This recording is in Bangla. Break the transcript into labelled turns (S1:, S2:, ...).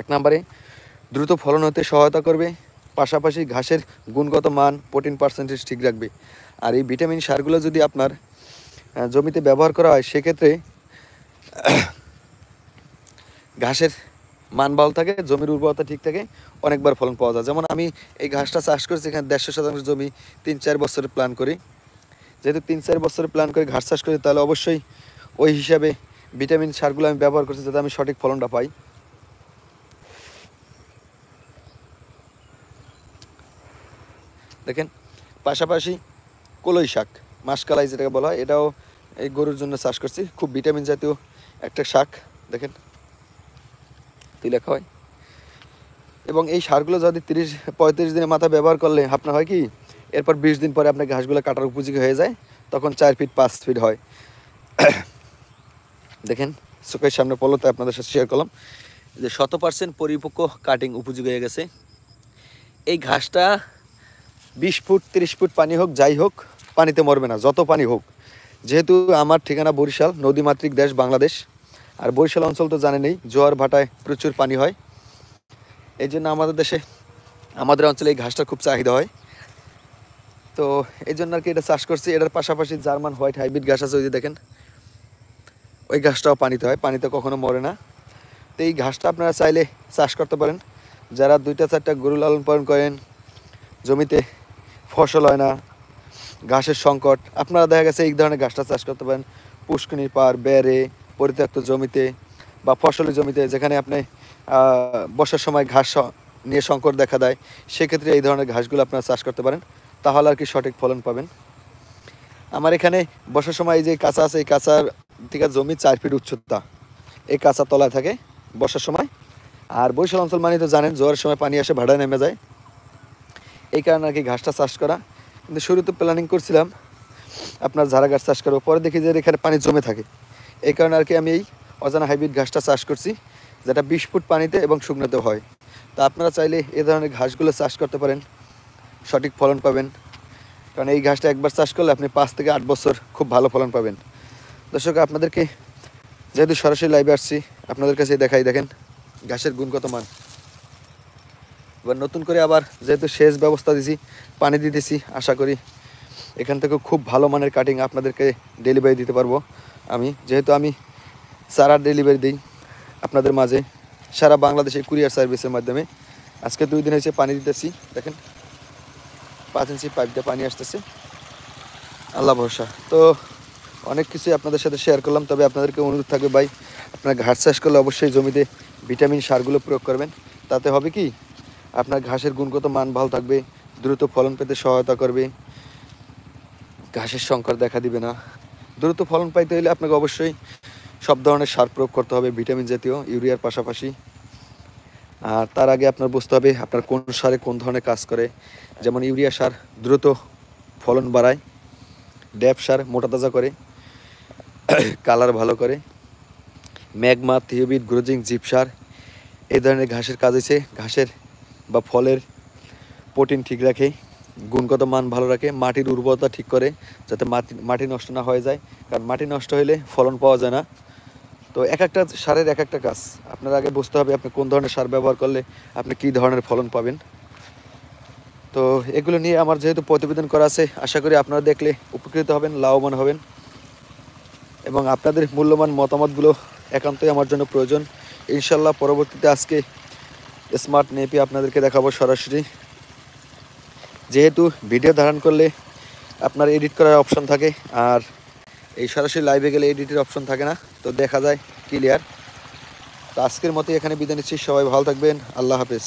S1: এক নম্বরে দ্রুত ফলন হতে সহায়তা করবে, পাশাপাশি ঘাসের গুণগত মান, প্রোটিন পার্সেন্টেজ ঠিক রাখবে। আর এই ভিটামিন সারগুলো যদি আপনার জমিতে ব্যবহার করা হয়, সেক্ষেত্রে ঘাসের মান ভালো থাকে, জমির উর্বরতা ঠিক থাকে, অনেকবার ফলন পাওয়া যায়। যেমন আমি এই ঘাসটা চাষ করছি, এখানে 150 শতাংশ জমি 3-4 বছরের প্ল্যান করি। যেহেতু 3-4 বছরের প্ল্যান করে ঘাস চাষ করি, তাহলে অবশ্যই ওই হিসাবে ভিটামিন সারগুলো আমি ব্যবহার করছি, যাতে আমি সঠিক ফলনটা পাই। দেখেন, পাশাপাশি কলই শাক, মাসকালাই যেটাকে বলা হয়, এটাও এই গরুর জন্য চাষ করছি। খুব ভিটামিন জাতীয় একটা শাক, দেখেন তুলে লেখা হয়। এবং এই সারগুলো যদি 30-35 দিনের মাথা ব্যবহার করলে আপনার হয় কি, এরপর 20 দিন পরে আপনার ঘাসগুলো কাটার উপযোগী হয়ে যায়, তখন 4 ফিট 5 ফিট হয়। দেখেন, চোখের সামনে পলতে আপনাদের সাথে শেয়ার করলাম যে 100% পরিপক্ক কাটিং উপযোগী হয়ে গেছে। এই ঘাসটা 20 ফুট 30 ফুট পানি হোক, যাই হোক, পানিতে মরবে না, যত পানি হোক। যেহেতু আমার ঠিকানা বরিশাল, নদীমাতৃক দেশ বাংলাদেশ, আর বরিশাল অঞ্চল তো জানেনই, জোয়ার ভাটায় প্রচুর পানি হয়। এই জন্য আমাদের অঞ্চলে এই ঘাসটার খুব চাহিদা হয়। তো এই জন্য আর কি এটা চাষ করছি। এটার পাশাপাশি জার্মান হোয়াইট হাইব্রিড ঘাস আছে, ওই যে দেখেন, ওই ঘাসটাও পানিতে হয়, পানিতে কখনো মরে না। তো এই ঘাসটা আপনারা চাইলে চাষ করতে পারেন। যারা 2-4টা গরু লালন পালন করেন, জমিতে ফসল হয় না, ঘাসের সংকট, আপনারা দেখা গেছে এই ধরনের ঘাসটা চাষ করতে পারেন। পুষ্করিণীর পার, বেড়ে, পরিত্যক্ত জমিতে বা ফসলি জমিতে, যেখানে আপনি বর্ষার সময় ঘাস নিয়ে সংকট দেখা দেয়, সেক্ষেত্রে এই ধরনের ঘাসগুলো আপনারা চাষ করতে পারেন, তাহলে আর কি সঠিক ফলন পাবেন। আমার এখানে বর্ষার সময় এই যে কাঁচা আছে, এই কাঁচার থেকে জমি 4 ফিট উচ্চতা, এই কাঁচা তলায় থাকে বর্ষার সময়। আর বরিশাল অঞ্চল মানে তো জানেন, জোয়ারের সময় পানি আসে, ভাড়া নেমে যায়, এই কারণে আর কি ঘাসটা চাষ করা। কিন্তু শুরুতে প্ল্যানিং করছিলাম আপনার ঝাড়া ঘাস চাষ করবো, পরে দেখি যে এখানে পানি জমে থাকে, এই কারণে আর কি আমি এই অজানা হাইব্রিড ঘাসটা চাষ করছি, যেটা 20 ফুট পানিতে এবং শুকনোতে হয়। তা আপনারা চাইলে এ ধরনের ঘাসগুলো চাষ করতে পারেন, সঠিক ফলন পাবেন। কারণ এই ঘাসটা একবার চাষ করলে আপনি 5 থেকে 8 বছর খুব ভালো ফলন পাবেন। দর্শক, আপনাদেরকে যেহেতু সরাসরি লাইভে আসছি, আপনাদের কাছে দেখাই, দেখেন ঘাসের গুণগত মান। এবার নতুন করে আবার যেহেতু সেচ ব্যবস্থা দিছি, পানি দিতেছি, আশা করি এখান থেকে খুব ভালো মানের কাটিং আপনাদেরকে ডেলিভারি দিতে পারবো। যেহেতু আমি চারা ডেলিভারি দিই আপনাদের মাঝে সারা বাংলাদেশে কুরিয়ার সার্ভিসের মাধ্যমে। আজকে 2 দিন হয়েছে পানি দিতেছি, দেখেন 5 ইঞ্চি পাইপ দিয়ে পানি আসতেছে, আল্লাহ ভরসা। তো অনেক কিছুই আপনাদের সাথে শেয়ার করলাম, তবে আপনাদেরকে অনুরোধ থাকবে ভাই, আপনার ঘাস চাষ করলে অবশ্যই জমিতে ভিটামিন সারগুলো প্রয়োগ করবেন। তাতে হবে কি, আপনার ঘাসের গুণগত মান ভালো থাকবে, দ্রুত ফলন পেতে সহায়তা করবে, ঘাসের সংকট দেখা দিবে না। দ্রুত ফলন পাইতে হলে আপনাকে অবশ্যই সব ধরনের সার প্রয়োগ করতে হবে, ভিটামিন জাতীয়, ইউরিয়ার পাশাপাশি। আর তার আগে আপনার বুঝতে হবে আপনার কোন সারে কোন ধরনের কাজ করে। যেমন ইউরিয়া সার দ্রুত ফলন বাড়ায়, ড্যাপ সার মোটা তাজা করে, কালার ভালো করে, ম্যাগমা, থিওবিট, গ্রোজিং, জিপ সার এই ধরনের ঘাসের কাজ হয়েছে ঘাসের বা ফলের প্রোটিন ঠিক রাখে, গুণগত মান ভালো রাখে, মাটির উর্বরতা ঠিক করে, যাতে মাটি নষ্ট না হয়ে যায়। কারণ মাটি নষ্ট হলে ফলন পাওয়া যায় না। তো এক একটা সারের এক একটা কাজ, আপনার আগে বুঝতে হবে আপনি কোন ধরনের সার ব্যবহার করলে আপনি কী ধরনের ফলন পাবেন। তো এগুলো নিয়ে আমার যেহেতু প্রতিবেদন করা আছে, আশা করি আপনারা দেখলে উপকৃত হবেন, লাভবান হবেন, এবং আপনাদের মূল্যবান মতামতগুলো একান্তই আমার জন্য প্রয়োজন। ইনশাল্লাহ পরবর্তীতে আজকে স্মার্ট নেপি আপনাদেরকে দেখাবো সরাসরি। যেহেতু ভিডিও ধারণ করলে আপনার এডিট করার অপশন থাকে, আর এই সরাসরি লাইভে গেলে এডিটের অপশন থাকে না, তো দেখা যায় ক্লিয়ার। তো আজকের মতো এখানে বিদায় নিচ্ছি, সবাই ভালো থাকবেন, আল্লাহ হাফেজ।